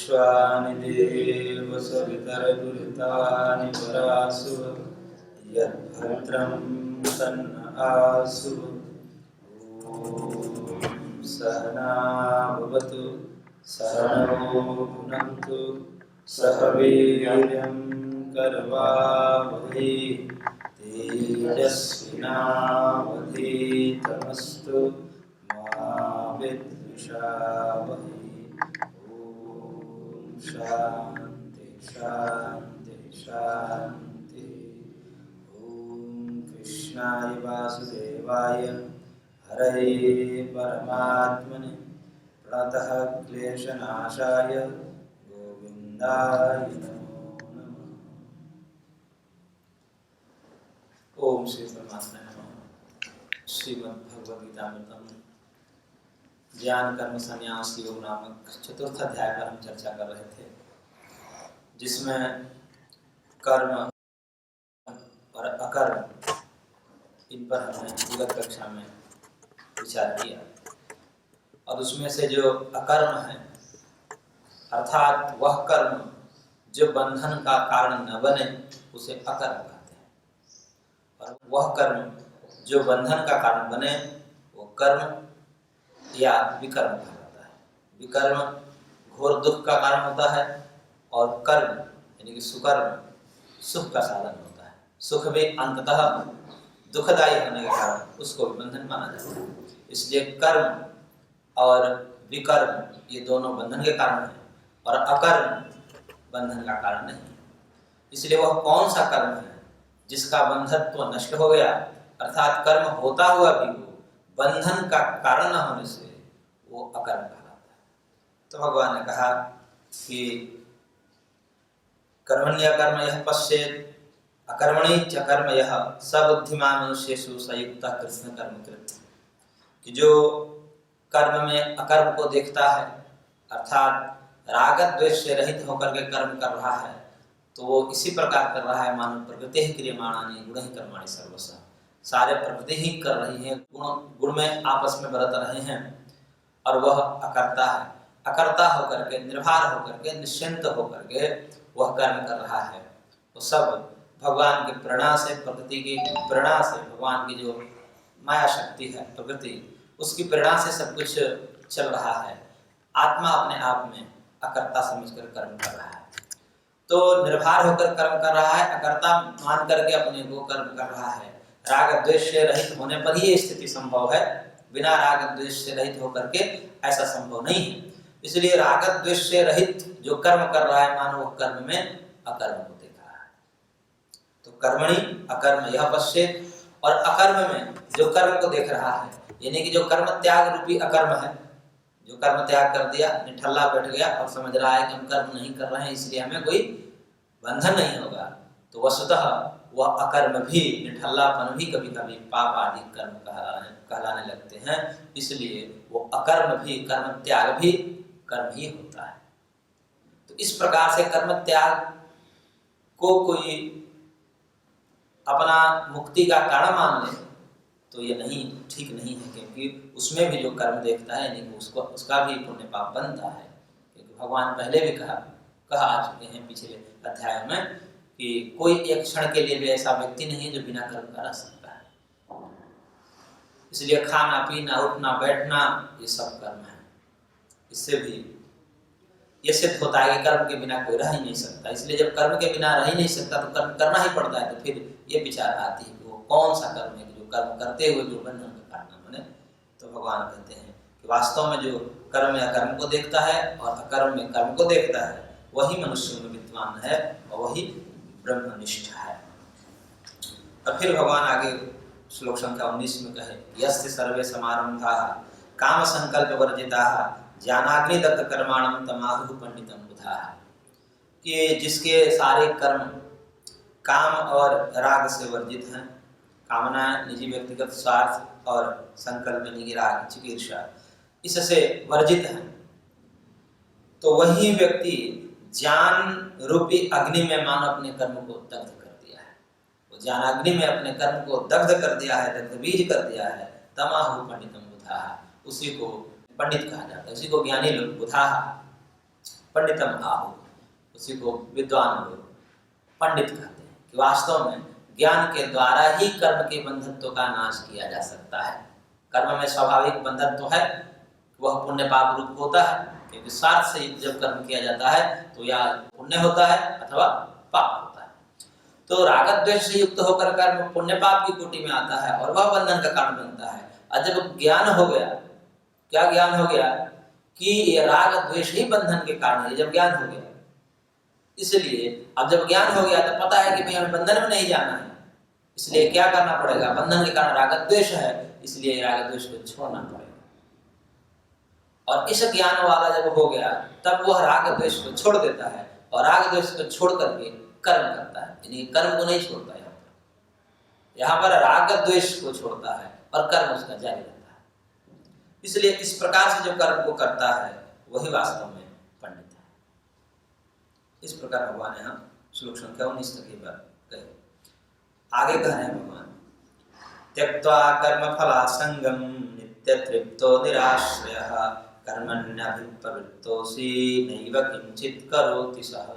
विश्वानि देव सवितरदुरितानि परासु यद्भद्रं तन्न आसु। सहना भवतु सहनौ भुनक्तु सह वीर्यं करवावहै तेजस्विनावधीतमस्तु मा विद्विषावहै। ओम शांति शांति शांति। ओम कृष्णाय वासुदेवाय हरे परमात्मने प्रणतः क्लेशनाशाय गोविंदाय नमो नमः। ओम श्री परमात्मा नमः। श्रीमद् भगवद गीतामृतम ज्ञान कर्म संन्यास योग नामक चतुर्थ अध्याय पर हम चर्चा कर रहे थे, जिसमें कर्म और अकर्म इन पर हमने विगत कक्षा में विचार किया। और उसमें से जो अकर्म है अर्थात वह कर्म जो बंधन का कारण न बने उसे अकर्म कहते हैं, और वह कर्म जो बंधन का कारण बने वो कर्म या विकर्म कहलाता है। विकर्म घोर दुख का कारण होता है और कर्म यानी कि सुकर्म सुख का साधन होता है। सुख भी अंततः दुखदायी होने के कारण उसको भी बंधन माना जाता है। इसलिए कर्म और विकर्म ये दोनों बंधन के कारण हैं और अकर्म बंधन का कारण नहीं। इसलिए वह कौन सा कर्म है जिसका बंधत्व नष्ट हो गया, अर्थात कर्म होता हुआ भी वो बंधन का कारण न होने से वो अकर्म कहलाता है। तो भगवान ने कहा कि कर्मण्यकर्म यः पश्येत् अकर्मणि च कर्म यः स बुद्धिमान् मनुष्येषु स युक्तः कृष्ण कर्म कृत्। कि जो कर्म में अकर्म को देखता है अर्थात राग द्वेष से रहित होकर के कर्म कर रहा है, तो वो इसी प्रकार कर रहा है मानो प्रकृति ही क्रियमाणानि गुणैः कर्माणि सर्वशः। सारे प्रकृति ही कर रही है, गुण में आपस में बरत रहे हैं और वह अकर्ता है। अकर्ता होकर के निर्भर होकर के निश्चिंत होकर के वह कर्म कर रहा है। वो सब भगवान की प्रेरणा से, प्रकृति की प्रेरणा से, भगवान की जो माया शक्ति है प्रकृति उसकी प्रेरणा से सब कुछ चल रहा है। आत्मा अपने आप में अकर्ता समझकर कर्म कर रहा है, तो निर्भर होकर कर्म कर रहा है, अकर्ता मान करके अपने को कर्म कर रहा है। राग द्वेष से रहित होने पर ही ये स्थिति संभव है, बिना राग द्वेष से रहित होकर के ऐसा संभव नहीं है। इसलिए राग द्वेष से रहित जो कर्म कर रहा है मानो वह कर्म में अकर्म को देख रहा है। तो कर्मणि अकर्म यह पश्येत्, और अकर्म में जो कर्म को देख रहा है यानी कि जो कर्म त्याग रूपी अकर्म है, जो कर्म त्याग कर दिया, निठल्ला बैठ गया और समझ रहा है कि हम कर्म नहीं कर रहे हैं इसलिए हमें कोई बंधन नहीं होगा, तो वस्तुतः वह अकर्म भी, निठल्लापन भी कभी कभी पाप आदि कर्म कहलाने लगते हैं। इसलिए वो अकर्म भी, कर्म त्याग भी कर्म ही होता है। तो इस प्रकार से कर्म त्याग को कोई अपना मुक्ति का कारण मान ले तो ये नहीं, ठीक नहीं है, क्योंकि उसमें भी जो कर्म देखता है यानी उसका भी पुण्य पाप बनता है। क्योंकि भगवान पहले भी कहा आ चुके हैं पिछले अध्याय में कि कोई एक क्षण के लिए भी ऐसा व्यक्ति नहीं है जो बिना कर्म का रह सकता है। इसलिए खाना पीना उठना बैठना ये सब कर्म है। इससे भी ये सिद्ध होता है कि कर्म के बिना कोई रह ही नहीं सकता। इसलिए जब कर्म के बिना रह ही नहीं सकता तो कर्म करना ही पड़ता है। तो फिर ये विचार आती है कि वो कौन सा कर्म है जो कर्म करते हुए जो बंधन का कारण बने। तो भगवान कहते हैं कि वास्तव में जो कर्म या कर्म को देखता है और अकर्म में कर्म को देखता है वही मनुष्य में विद्वान है और वही ब्रह्मनिष्ठ है। और फिर भगवान आगे श्लोक संख्या 19 में कहे यस्य सर्वे समारंभाः काम संकल्प वर्जिताः ज्ञानाग्नि दत्त कर्माणं तमाहुः पंडितम बुधाः। कि जिसके सारे कर्म काम और राग से वर्जित हैं, कामना निजी व्यक्तिगत स्वार्थ और संकल्प यानी कि राग चिकीर्षा इससे वर्जित हैं, तो वही व्यक्ति ज्ञान रूपी अग्नि में मानो अपने कर्म को दग्ध कर दिया है। वो ज्ञान अग्नि में अपने कर्म को दग्ध कर दिया है, दग्ध बीज कर दिया है। तमाहु पंडितम बुधाः, उसी को पंडित कहा जाता है, उसी को ज्ञानी लोग बुधाः पंडितम आहु, उसी को विद्वान लोग पंडित कहते हैं कि वास्तव में ज्ञान के द्वारा ही कर्म के बंधत्व का नाश किया जा सकता है। कर्म में स्वाभाविक बंधत्व है, वह पुण्य पाप रूप होता है, क्योंकि स्वार्थ से जब कर्म किया जाता है तो या पुण्य होता है अथवा पाप होता है। तो राग द्वेष से युक्त होकर कर्म पुण्य पाप की कोटि में आता है और वह बंधन का कारण बनता है। और जब ज्ञान हो गया, क्या ज्ञान हो गया कि ये राग द्वेष ही बंधन के कारण है, जब ज्ञान हो गया, इसलिए अब जब ज्ञान हो गया तो पता है कि भाई हमें बंधन में नहीं जाना है, इसलिए क्या करना पड़ेगा, बंधन के कारण राग द्वेष है, इसलिए राग द्वेष को छोड़ना पड़ेगा। और इस ज्ञान वाला जब हो गया तब वह राग द्वेष को छोड़ देता है और राग द्वेष को छोड़ करके कर्म करता है, यानी कर्म को नहीं छोड़ता। यहाँ पर राग द्वेष को छोड़ता है और कर्म उसका जारी रहता है। इसलिए इस प्रकार से जो कर्म को करता है वही वास्तव में पंडित है। इस प्रकार भगवान यहाँ श्लोक संख्या 19 तक की बात कहे। आगे कह रहे हैं भगवान, त्यक्त्वा कर्म फलासंगम नित्य तृप्तो निराश्रयः कर्मण्यभिप्रवृत्तोऽसि नैव किंचित करोति सः।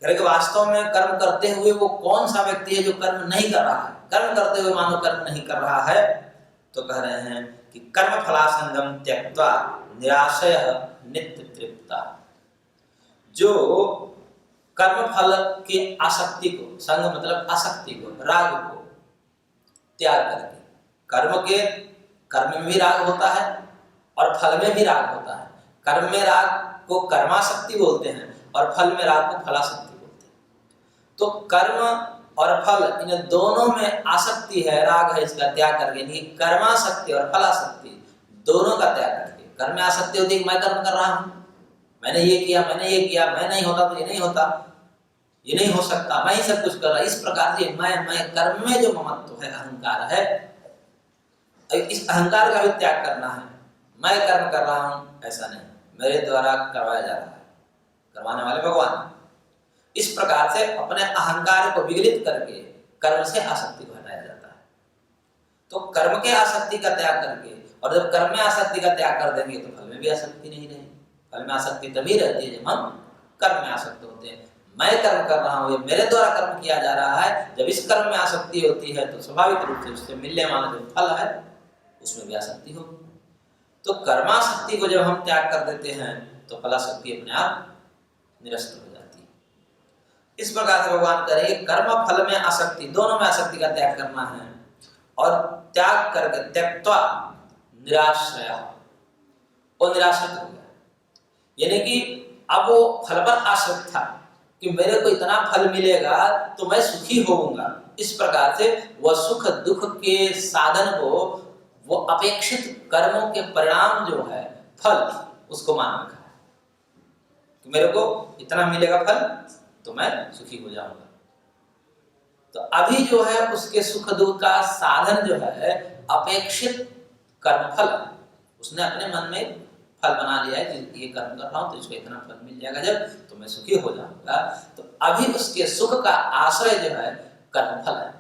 वास्तव में कर्म करते हुए वो कौन सा व्यक्ति है जो कर्म नहीं कर रहा है, कर्म करते हुए मानो कर्म नहीं कर रहा है, तो कह रहे हैं कि कर्म फलासंगम त्यक्त्वा निराश्रयः नित्य तृप्ता। जो कर्म फल की आसक्ति को, संग मतलब आसक्ति को, राग को त्याग करके, कर्म में भी राग होता है और फल में भी राग होता है। कर्म में राग को कर्मासक्ति बोलते हैं और फल में राग को फलासक्ति बोलते हैं। तो कर्म और फल इन दोनों में आसक्ति है, राग है, इसका त्याग करके, नहीं कर्मासक्ति और फलासक्ति दोनों का त्याग करके। कर्म में आसक्ति होती है, मैं कर्म कर रहा हूँ, मैंने ये किया, मैं नहीं होता तो ये नहीं होता, ये नहीं हो सकता, मैं ही सब कुछ कर रहा। इस प्रकार से मैं कर्म में जो ममत्व है, अहंकार है, इस अहंकार का भी त्याग करना है। मैं कर्म कर रहा हूं ऐसा नहीं, मेरे द्वारा करवाया जा रहा है, करवाने वाले भगवान। इस प्रकार से अपने अहंकार को विगलित करके कर्म से आसक्ति को हटाया जाता है। तो कर्म के आसक्ति का त्याग करके, और जब कर्म में आसक्ति का त्याग कर देंगे तो फल में भी आसक्ति नहीं रहेगी। फल में आसक्ति तभी रहती है जब हम कर्म में आसक्त होते हैं। मैं कर्म कर रहा हूँ, ये मेरे द्वारा कर्म किया जा रहा है, जब इस कर्म में आसक्ति होती है तो स्वाभाविक रूप से उससे मिलने वाला जो फल है उसमें भी आसक्ति होगी। तो कर्मासक्ति को जब हम त्याग कर देते हैं तो फलासक्ति अपने आप निरस्त हो जाती है। इस प्रकार से भगवान करेंगे कर्म फल में आसक्ति, दोनों में आसक्ति का त्याग करना है, और त्याग करके त्यक्त्वा निराश्रय, वो निराश्रित हो गया, यानी कि अब वो फल पर आश्रित था कि मेरे को इतना फल मिलेगा तो मैं सुखी होऊंगा। इस प्रकार से वह सुख दुख के साधन को, वो अपेक्षित कर्मों के परिणाम जो है फल, उसको मान रखा है कि मेरे को इतना मिलेगा फल तो मैं सुखी हो जाऊंगा। तो अभी जो है उसके सुख दुख का साधन जो है अपेक्षित कर्म फल, उसने अपने मन में फल बना लिया है कि ये कर्म कर रहा हूं तो इसको इतना फल मिल जाएगा जब, तो मैं सुखी हो जाऊंगा। तो अभी उसके सुख का आश्रय जो है कर्म फल है,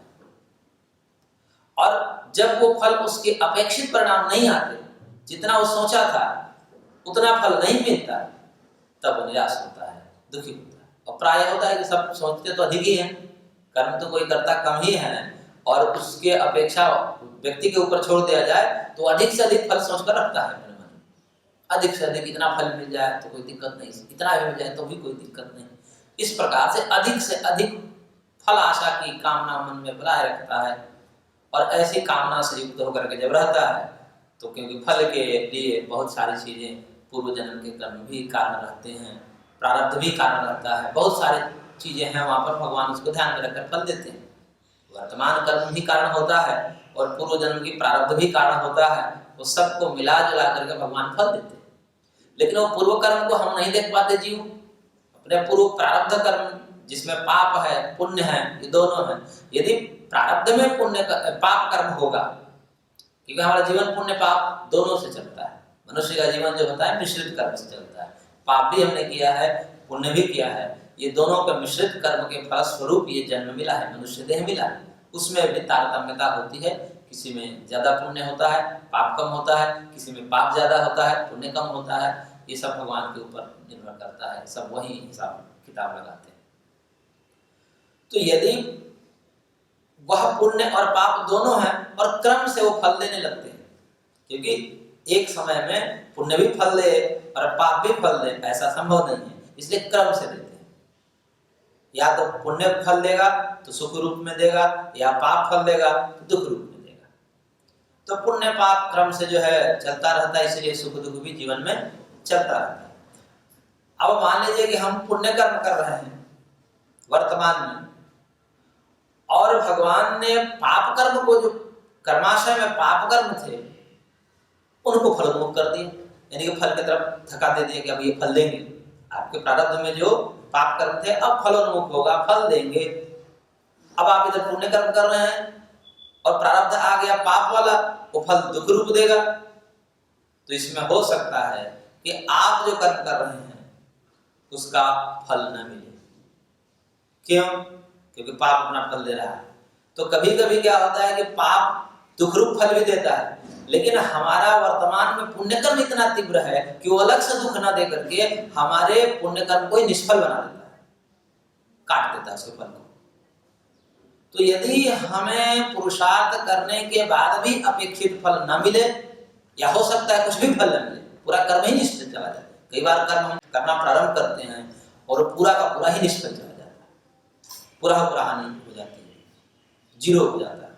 और जब वो फल उसके अपेक्षित परिणाम नहीं आते, जितना वो सोचा था उतना फल नहीं मिलता, तब वो निराश होता है, दुखी होता है। और प्राय होता है कि सब सोचते तो अधिक ही हैं, कर्म तो कोई करता कम ही है, और उसके अपेक्षा व्यक्ति के ऊपर छोड़ दिया जाए तो अधिक से अधिक फल सोचकर रखता है अपने मन में। अधिक से अधिक इतना फल मिल जाए तो कोई दिक्कत नहीं, इतना भी मिल जाए तो भी कोई दिक्कत नहीं। इस प्रकार से अधिक फल आशा की कामना मन में बनाए रखता है, और ऐसी कामना से युक्त होकर के जब रहता है तो क्योंकि फल के लिए बहुत सारी चीजें, पूर्व जन्म के कर्म भी कारण रहते हैं, प्रारब्ध भी कारण रहता है, बहुत सारी चीजें हैं वहां पर भगवान उसको ध्यान में रखकर फल देते हैं। वर्तमान कर्म भी कारण होता है और पूर्व जन्म की प्रारब्ध भी कारण होता है, वो सबको मिला जुला करके भगवान फल देते हैं। लेकिन वो पूर्व कर्म को हम नहीं देख पाते जीव, अपने पूर्व प्रारब्ध कर्म जिसमें पाप है पुण्य है, ये दोनों है। यदि प्रारब्ध में पुण्य पाप कर्म होगा, क्योंकि हमारा जीवन पुण्य पाप दोनों से चलता है, मनुष्य का जीवन जो होता है मिश्रित कर्म से चलता है, पाप भी हमने किया है पुण्य भी किया है, ये दोनों के मिश्रित कर्म के फल स्वरूप ये जन्म मिला है, मनुष्य देह मिला है। उसमें भी तारतम्यता होती है, किसी में ज्यादा पुण्य होता है पाप कम होता है, किसी में पाप ज्यादा होता है पुण्य कम होता है। ये सब भगवान के ऊपर निर्भर करता है, सब वही हिसाब किताब लगाते हैं। तो यदि वह पुण्य और पाप दोनों हैं और क्रम से वो फल देने लगते हैं, क्योंकि एक समय में पुण्य भी फल दे और पाप भी फल दे ऐसा संभव नहीं है, इसलिए क्रम से देते हैं। या तो पुण्य फल देगा तो सुख रूप में देगा, या पाप फल देगा तो दुख रूप में देगा। तो पुण्य पाप क्रम से जो है चलता रहता है, इसलिए सुख दुख भी जीवन में चलता रहता है। अब मान लीजिए कि हम पुण्य कर्म कर रहे हैं वर्तमान में, और भगवान ने पाप कर्म को, जो कर्माशय में पाप कर्म थे उनको फलोन्मुख कर दिया, यानी कि फल की तरफ धक्का दे दिया कि अब ये फल देंगे। आपके प्रारब्ध में जो पाप कर्म थे अब फलोन्मुख होगा, फल देंगे। अब आप इधर पुण्य कर्म कर रहे हैं और प्रारब्ध आ गया पाप वाला, वो फल दुख रूप देगा। तो इसमें हो सकता है कि आप जो कर्म कर रहे हैं उसका फल न मिले। क्यों? क्योंकि पाप अपना फल दे रहा है। तो कभी कभी क्या होता है कि पाप दुख रूप फल भी देता है, लेकिन हमारा वर्तमान में पुण्य कर्म इतना तीव्र है कि वो अलग से दुख ना दे करके हमारे पुण्य कर्म को ही निष्फल बना देता है, काट देता है उसके फल को। तो यदि हमें पुरुषार्थ करने के बाद भी अपेक्षित फल न मिले, या हो सकता है कुछ भी फल न मिले, पूरा कर्म ही निष्फल चला जाए। कई बार कर्म हम करना प्रारंभ करते हैं और पूरा का पूरा ही निष्फल चला जाता है, पूरा हानि हो जाती है, जीरो हो जाता है।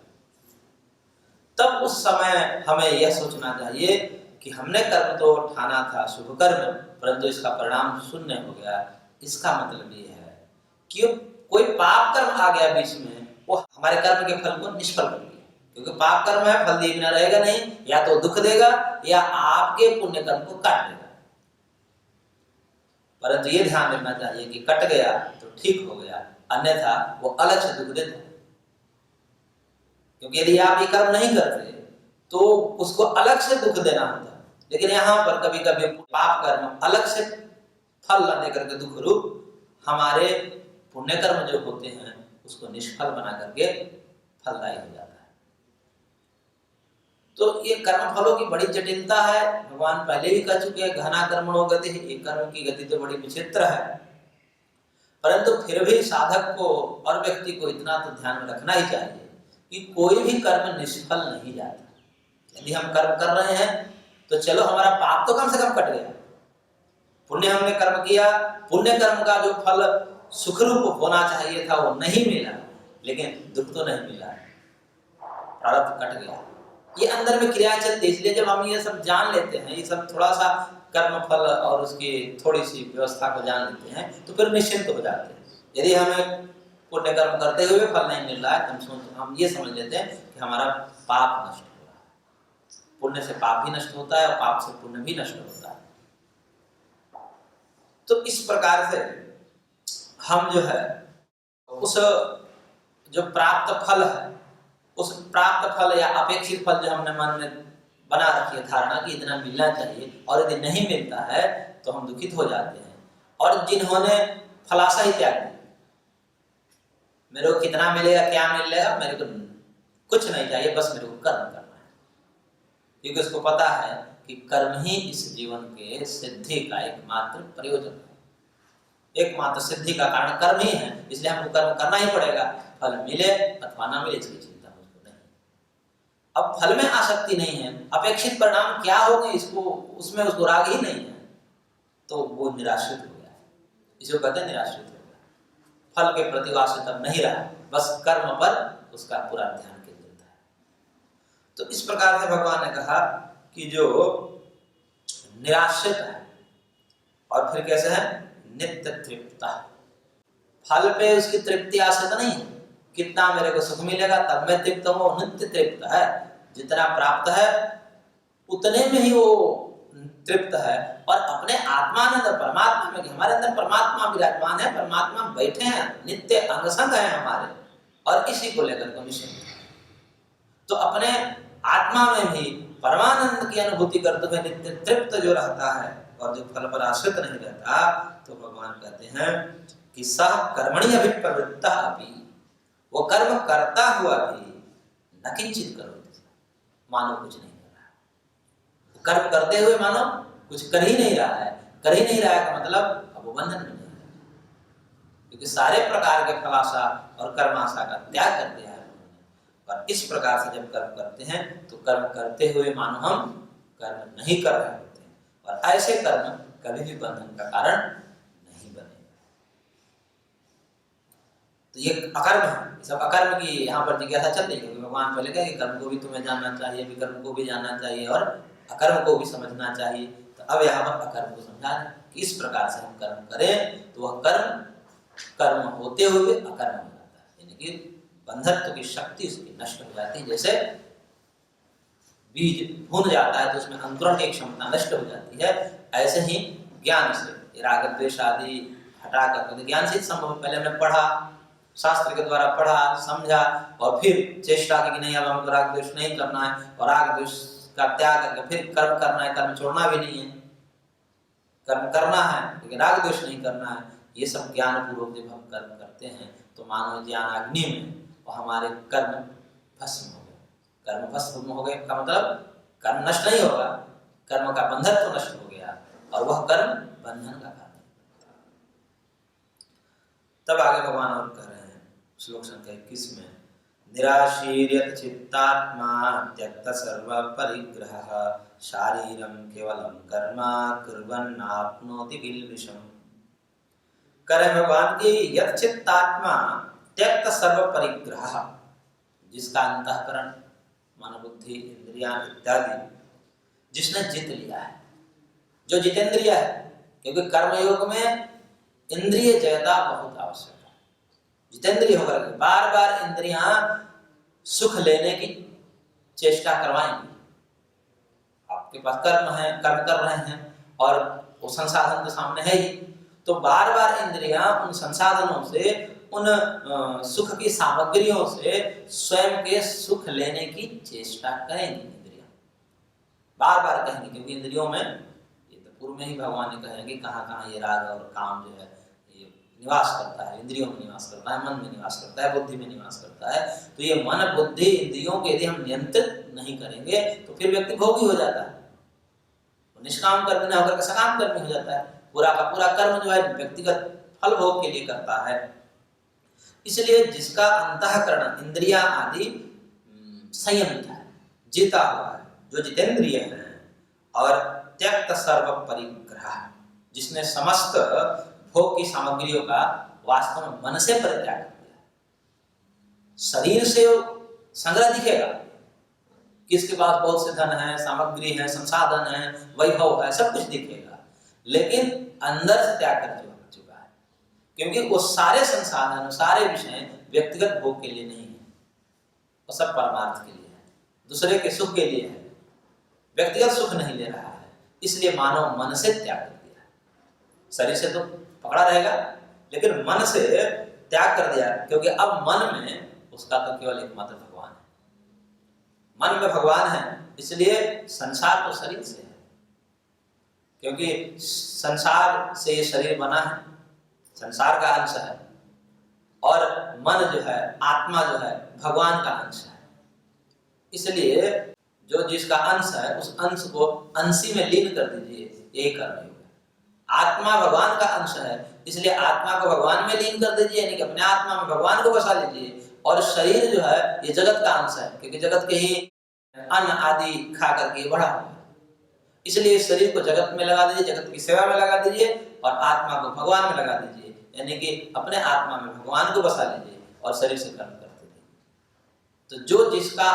तब उस समय हमें यह सोचना चाहिए कि हमने कर्म तो ठाना था शुभ कर्म, परंतु इसका परिणाम शून्य हो गया। इसका मतलब ये है कि कोई पाप कर्म आ गया बीच में, वो हमारे कर्म के फल को निष्फल कर दिया। क्योंकि पाप कर्म है, फल दिए बिना रहेगा नहीं, या तो दुख देगा या आपके पुण्य कर्म को काट देगा। परंतु ये ध्यान रखना चाहिए कि कट गया तो ठीक हो गया, अन्यथा वो अलग से दुख देता है। क्योंकि यदि आप ये कर्म नहीं करते तो उसको अलग से दुख देना होता है, लेकिन यहाँ पर कभी कभी पाप कर्म अलग से फल न देकर के दुख रूप हमारे पुण्य कर्म जो होते हैं उसको निष्फल बना करके फलदायी हो जाता है। तो ये कर्म फलों की बड़ी जटिलता है। भगवान पहले भी कह चुके हैं, गहना कर्मणो गति, ये कर्म की गति तो बड़ी विचित्र है। परंतु फिर भी साधक को और व्यक्ति को इतना तो ध्यान में रखना ही चाहिए कि कोई भी कर्म निष्फल नहीं जाता। यदि हम कर्म कर रहे हैं तो चलो हमारा पाप तो कम से कम कट गया, पुण्य हमने कर्म किया, पुण्य कर्म का जो फल सुख रूप होना चाहिए था वो नहीं मिला, लेकिन दुख तो नहीं मिला, प्रारब्ध कट गया। ये अंदर में क्रिया चलती है। इसलिए जब हम ये सब जान लेते हैं, ये सब थोड़ा सा कर्म फल और उसकी थोड़ी सी व्यवस्था को जान लेते हैं, तो फिर निश्चिंत हो जाते हैं। यदि हमें पुण्य कर्म करते हुए फल नहीं मिल रहा है तो हम ये समझ लेते हैं कि हमारा पाप नष्ट हो रहा है। पुण्य से पाप भी नष्ट होता है और पाप से पुण्य भी नष्ट होता है। तो इस प्रकार से हम जो है उस जो प्राप्त फल है, उस प्राप्त फल या अपेक्षित फल जो हमने मन में बना रखी है धारणा कि इतना मिलना चाहिए, और यदि नहीं मिलता है तो हम दुखित हो जाते हैं। और जिन्होंने फलाशा ही त्याग दिया, मेरे को कितना मिलेगा, क्या मिलेगा, मेरे को कुछ नहीं चाहिए, बस मेरे को कर्म करना है, क्योंकि उसको पता है कि कर्म ही इस जीवन के सिद्धि का एकमात्र प्रयोजन है, एकमात्र सिद्धि का कारण कर्म ही है, इसलिए हमको कर्म करना ही पड़ेगा। फल मिले अथवा ना मिले इसकी चिंता मुझको नहीं। अब फल में आसक्ति नहीं है, अपेक्षित परिणाम क्या होंगे इसको, उसमें उसको राग ही नहीं है, तो वो निराश्रित हो गया। इसको कहते हैं निराश्रित हो गया, फल के प्रति आश्रित अब नहीं रहा, बस कर्म पर उसका पूरा ध्यान केंद्रित है। तो इस प्रकार से भगवान ने कहा कि जो निराश्रित है और फिर कैसे है, नित्य तृप्त, फल पे उसकी तृप्ति आश्रित नहीं है, कितना मेरे को सुख मिलेगा तब मैं तृप्त हूँ, नित्य तृप्त है, जितना प्राप्त है उतने में ही वो तृप्त है। और अपने आत्मानंद परमात्मा में, हमारे अंदर परमात्मा विराजमान है, परमात्मा बैठे हैं, नित्य अंग संग है हमारे, और इसी को लेकर के निश्चिंत। तो अपने आत्मा में भी परमानंद की अनुभूति करते हुए नित्य तृप्त जो रहता है और जो फल पर आश्रित नहीं रहता, तो भगवान कहते हैं कि सह कर्मणि अभिप्रवृत्ता अपि, वो कर्म करता हुआ भी न किंचित करोति, मानो कुछ नहीं कर रहा है। कर्म करते हुए मानो कुछ कर ही नहीं रहा है, कर ही नहीं रहा है का मतलब अब वो बंधन में नहीं है, क्योंकि सारे प्रकार के फलाशा और कर्माशा का त्याग कर दिया है उन्होंने। और इस प्रकार से जब कर्म करते हैं तो कर्म करते हुए मानो हम कर्म नहीं कर रहे होते हैं, और ऐसे कर्म कभी भी बंधन का कारण नहीं बनेगा। तो ये अकर्म है, सब अकर्म की यहाँ पर जिज्ञासा चल रही है, क्योंकि भगवान पहले कहे कि कर्म को भी तुम्हें जानना चाहिए, विकर्म को भी जानना चाहिए और अकर्म को भी समझना चाहिए। तो अब यहाँ पर अकर्म को समझा रहे हैं कि इस प्रकार से हम कर्म करें तो वह कर्म होते हुए अकर्म हो जाता है, यानी कि बंधत्व की शक्ति उसकी नष्ट हो जाती है। जैसे बीज भून जाता है तो उसमें अंकुरण की क्षमता नष्ट हो जाती है, ऐसे ही ज्ञान से राग द्वेष आदि हटा कर, ज्ञान से संभव, पहले हमने पढ़ा, शास्त्र के द्वारा पढ़ा समझा और फिर चेष्टा की कि नहीं अब हमको राग द्वेष नहीं करना है, और राग द्वेष का त्याग करके फिर कर्म करना है, कर्म छोड़ना भी नहीं है, कर्म करना है लेकिन राग द्वेष नहीं करना है। ये सब ज्ञान पूर्वक जब हम कर्म करते हैं तो मानव ज्ञान अग्नि में और हमारे कर्म भस्म हो गए। कर्म भस्म हो गए का मतलब कर्म नष्ट नहीं होगा, कर्म का बंधन तो नष्ट हो गया और वह कर्म बंधन का कारण। तब आगे भगवान और कह रहे हैं श्लोक संख्या 21 में, निराशीर्यत चित्तात्मा त्यक्त सर्व परिग्रह शारीरम केवलम कर्म कुर्वन्नाप्नोति किल्बिषम्। करे भगवान की यत चित्तात्मा त्यक्त सर्व परिग्रह, जिसका अंतःकरण मन बुद्धि इंद्रियां इत्यादि जिसने जीत लिया है, जो जितेंद्रिय है, क्योंकि कर्मयोग में इंद्रिय जयता बहुत आवश्यक है। जितेंद्रिय होकर के बार बार इंद्रियां सुख लेने की चेष्टा करवाएंगी। आपके पास कर्म है, कर्म कर रहे हैं और वो संसाधन तो सामने है ही, तो बार बार इंद्रियां उन संसाधनों से, उन सुख की सामग्रियों से स्वयं के सुख लेने की चेष्टा करेंगी। इंद्रियां बार बार कहेंगी, क्योंकि इंद्रियों में ये तो पूर्व में ही भगवान ने कहे कि कहाँ कहाँ ये राग और काम जो है ये निवास करता है, इंद्रियों में निवास करता है, मन में निवास करता है, बुद्धि में निवास करता है। तो ये मन बुद्धि इंद्रियों के यदि हम नियंत्रित नहीं करेंगे तो फिर व्यक्ति भोगी हो जाता है, निष्काम कर्मी न होकर सकाम कर्मी हो जाता है। पूरा का पूरा कर्म जो है व्यक्तिगत फल भोग के लिए करता है। इसलिए जिसका अंतःकरण इंद्रिया आदि संयमित है, जीता हुआ है, जो जितेंद्रिय है, और त्यक्त सर्व परिग्रह, जिसने समस्त भोग की सामग्रियों का वास्तव में मन से परित्याग कर दिया। शरीर से संग्रह दिखेगा, किसके पास बहुत से धन है, सामग्री है, संसाधन है, वैभव है, सब कुछ दिखेगा, लेकिन अंदर से त्याग कर चुका है, क्योंकि वो सारे संसाधन, सारे विषय व्यक्तिगत भोग के लिए नहीं है, वो सब परमार्थ के लिए है, दूसरे के सुख के लिए है, व्यक्तिगत सुख नहीं ले रहा है। इसलिए मानव मन से त्याग कर दिया है। शरीर से तो पकड़ा रहेगा लेकिन मन से त्याग कर दिया, क्योंकि अब मन में उसका तो केवल एकमात्र भगवान है। मन में भगवान है, इसलिए संसार तो शरीर से है, क्योंकि संसार से ये शरीर बना है, संसार का अंश है, और मन जो है, आत्मा जो है, भगवान का अंश है। इसलिए जो जिसका अंश है उस अंश को अंशी में लीन कर दीजिए, यही कर्म योग है। आत्मा भगवान का अंश है, इसलिए आत्मा को भगवान में लीन कर दीजिए, यानी कि अपने आत्मा में भगवान को बसा लीजिए। और शरीर जो है ये जगत का अंश है, क्योंकि जगत के ही अन्न आदि खा करके बढ़ा हुआ है, इसलिए शरीर को जगत में लगा दीजिए, जगत की सेवा में लगा दीजिए, और आत्मा को भगवान में लगा दीजिए, यानी कि अपने आत्मा में भगवान को बसा लीजिए और शरीर से कर्म करते रहिए। तो जो जिसका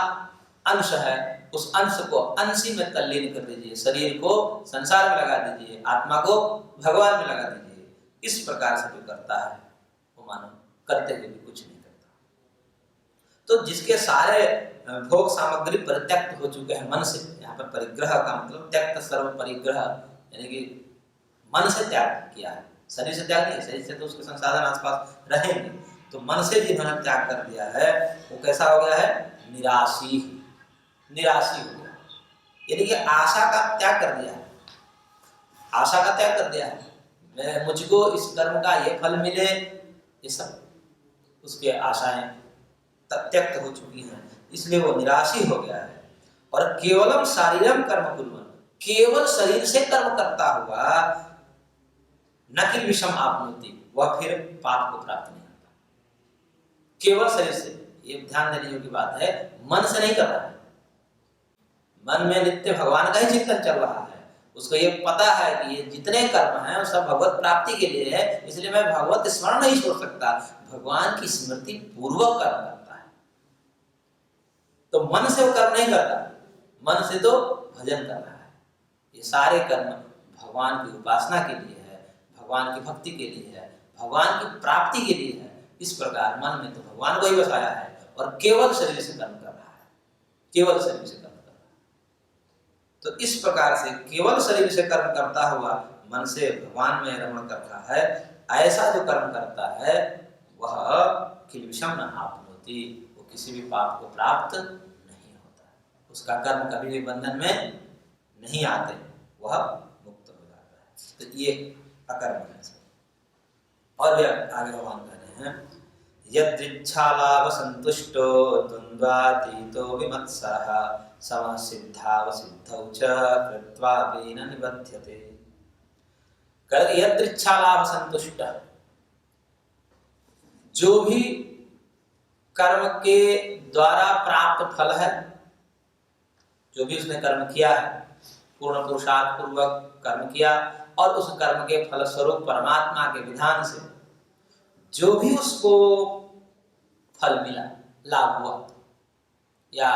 अंश है उस अंश को अंशी में तल्लीन कर दीजिए, शरीर को संसार में लगा दीजिए, आत्मा को भगवान में लगा दीजिए। इस प्रकार से जो करता है वो मानो करते हुए भी कुछ नहीं करता। तो जिसके सारे भोग सामग्री परित्यक्त हो चुके हैं मन से, यहाँ पर परिग्रह का मतलब त्यक्त सर्व परिग्रह, यानी कि मन से त्याग किया है, शरीर से त्याग नहीं, शरीर से तो उसके संसाधन आसपास रहेंगे। तो मन से जिन्होंने त्याग कर दिया है वो कैसा हो गया है? निराशी, निराशी हो गया, यानी कि आशा का त्याग कर दिया है, आशा का त्याग कर दिया है, मैं मुझको इस कर्म का ये फल मिले, ये सब उसके आशाएं त्यक्त हो चुकी हैं, इसलिए वो निराशी हो गया है। और केवलम शारीरम कर्म कुर्वन्, केवल शरीर से कर्म करता हुआ न कि विषम आपनोति, वह फिर पाप को प्राप्त नहीं होता। केवल शरीर से, ये ध्यान देने योग्य बात है, मन से नहीं कर रहा है। मन में नित्य भगवान का ही चिंतन चल रहा है, उसको ये पता है कि ये जितने कर्म हैं वो सब भगवत प्राप्ति के लिए है, इसलिए मैं भगवत स्मरण नहीं छोड़ सकता। भगवान की स्मृति पूर्वक कर्म करता है, तो मन से वो कर्म नहीं करता, मन से तो भजन कर रहा है। ये सारे कर्म भगवान की उपासना के लिए है, भगवान की भक्ति के लिए है, भगवान की प्राप्ति के लिए है। इस प्रकार मन में तो भगवान को ही बसाया है और केवल शरीर से कर्म कर रहा है, केवल शरीर से कर्म कर रहा है। तो इस प्रकार से केवल शरीर से कर्म करता हुआ मन से भगवान में रमण कर रहा है, ऐसा जो कर्म करता है वह किल विषम न आपनोति, वो किसी भी पाप को प्राप्त नहीं होता, उसका कर्म कभी भी बंधन में नहीं आते, वह मुक्त हो जाता है। तो ये अकर्म है। और भी आगे भगवान कह रहे हैं, यदृच्छालाभ संतुष्टो द्वंद्वातीतो विमत्सरः समः सिद्धावसिद्धौ च कृत्वापि न निबध्यते। यदृच्छालाभ संतुष्ट, जो भी कर्म के द्वारा प्राप्त फल है, जो भी उसने कर्म किया है, पूर्ण पुरुषार्थ पूर्वक कर्म किया और उस कर्म के फल स्वरूप परमात्मा के विधान से जो भी उसको फल मिला, लाभ हुआ या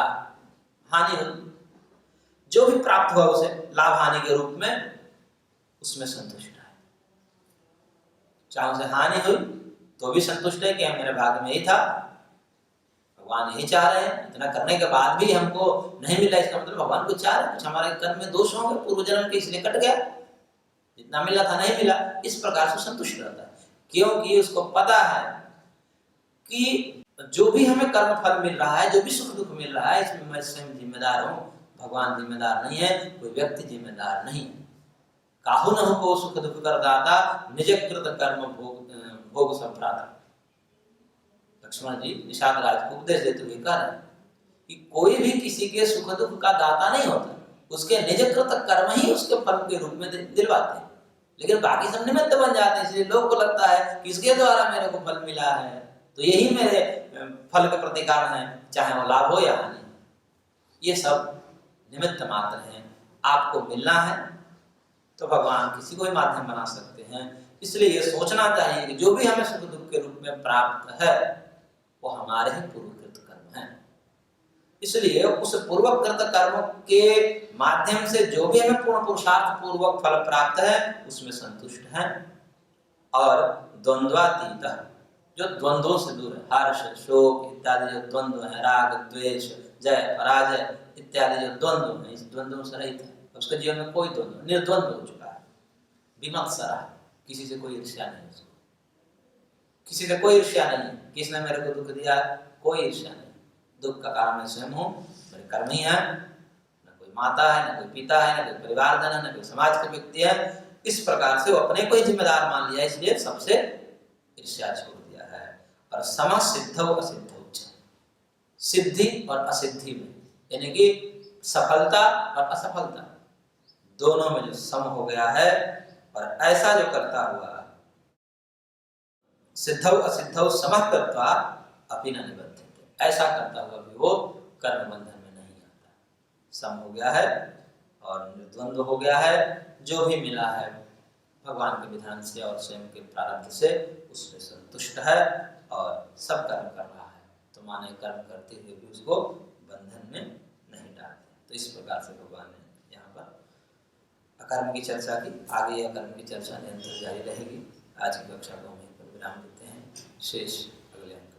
हानि हुई, जो भी प्राप्त हुआ उसे लाभ हानि के रूप में, उसमें संतुष्ट है। चाहे उसे हानि हुई तो भी संतुष्ट है कि मेरे भाग्य में ही था, भगवान यही चाह रहे हैं, इतना करने के बाद भी हमको नहीं मिला, इसका मतलब भगवान को चाह रहे हैं कुछ हमारे कर्म में दोष होंगे पूर्व जन्म के, इसलिए कट गया, जितना मिला था नहीं मिला। इस प्रकार से संतुष्ट रहता है, क्योंकि उसको पता है कि जो भी हमें कर्म फल मिल रहा है, जो भी सुख दुख मिल रहा है, इसमें मैं स्वयं जिम्मेदार हूँ, भगवान जिम्मेदार नहीं है, कोई व्यक्ति जिम्मेदार नहीं है। काहू न को सुख दुख कर दाता, निज कृत कर्म भोग संप्राता। लक्ष्मण जी निषाद राज को उपदेश देते हुए कह रहे हैं कि कोई भी किसी के सुख दुख का दाता नहीं होता, उसके निज कृत कर्म ही उसके फल के रूप में दिलवाते हैं, लेकिन बाकी सब निमित्त बन जाते हैं। इसलिए लोग को लगता है कि इसके द्वारा मेरे को फल मिला है, तो यही मेरे फल के प्रतिकार हैं, चाहे वो लाभ हो या हानि। ये सब निमित्त मात्र हैं। आपको मिलना है तो भगवान किसी को भी माध्यम बना सकते हैं। इसलिए ये सोचना चाहिए कि जो भी हमें सुख दुख के रूप में प्राप्त है वो हमारे ही पूर्वकृत कर्म हैं। इसलिए उस पूर्वकृत कर्म के माध्यम से जो भी हमें पूर्ण पुरुषार्थ पूर्वक फल प्राप्त है उसमें संतुष्ट हैं। और द्वंद्वातीत, जो द्वंद्वों से दूर है, हर्ष शोक इत्यादि जो द्वंद्व है, राग द्वेष जय पराजय इत्यादि जो द्वंद्व है, इस द्वंद्वों से रहित है। उसके जीवन में कोई द्वंद्व, निर्द्वंद्व हो चुका है, विमत्सरा, किसी से कोई ईर्ष्या नहीं, उसको किसी से कोई ईर्ष्या नहीं, किसने मेरे को दुख दिया, कोई ईर्ष्या नहीं। दुख का कारण मैं स्वयं हूँ, मेरे कर्म ही है, न कोई माता है, न कोई पिता है, न कोई परिवारजन है, न कोई समाज के व्यक्ति है। इस प्रकार से वो अपने को ही जिम्मेदार मान लिया, इसलिए सबसे ईर्ष्या छोड़ दिया है। और सम सिद्धौ असिद्धौ च, सिद्धि और असिद्धि में, यानी कि सफलता और असफलता दोनों में जो सम हो गया है, और ऐसा जो करता हुआ सिद्धौ असिद्धौ समः कृत्वा अपि न निबध्यते, ऐसा करता हुआ भी वो कर्म बंधन में नहीं आता। सम हो गया है और निर्द्वंद्व हो गया है, जो भी मिला है भगवान के विधान से और स्वयं के प्रारब्ध से उसमें संतुष्ट है और सब कर्म कर रहा है। तो माने कर्म करते हुए भी उसको बंधन में नहीं डालते। तो इस प्रकार से भगवान ने यहाँ पर अकर्म की चर्चा की। आगे अकर्म की चर्चा निरंतर जारी रहेगी। आज की कक्षा को हम यहीं पर विराम देते हैं। शेष अगले अंक।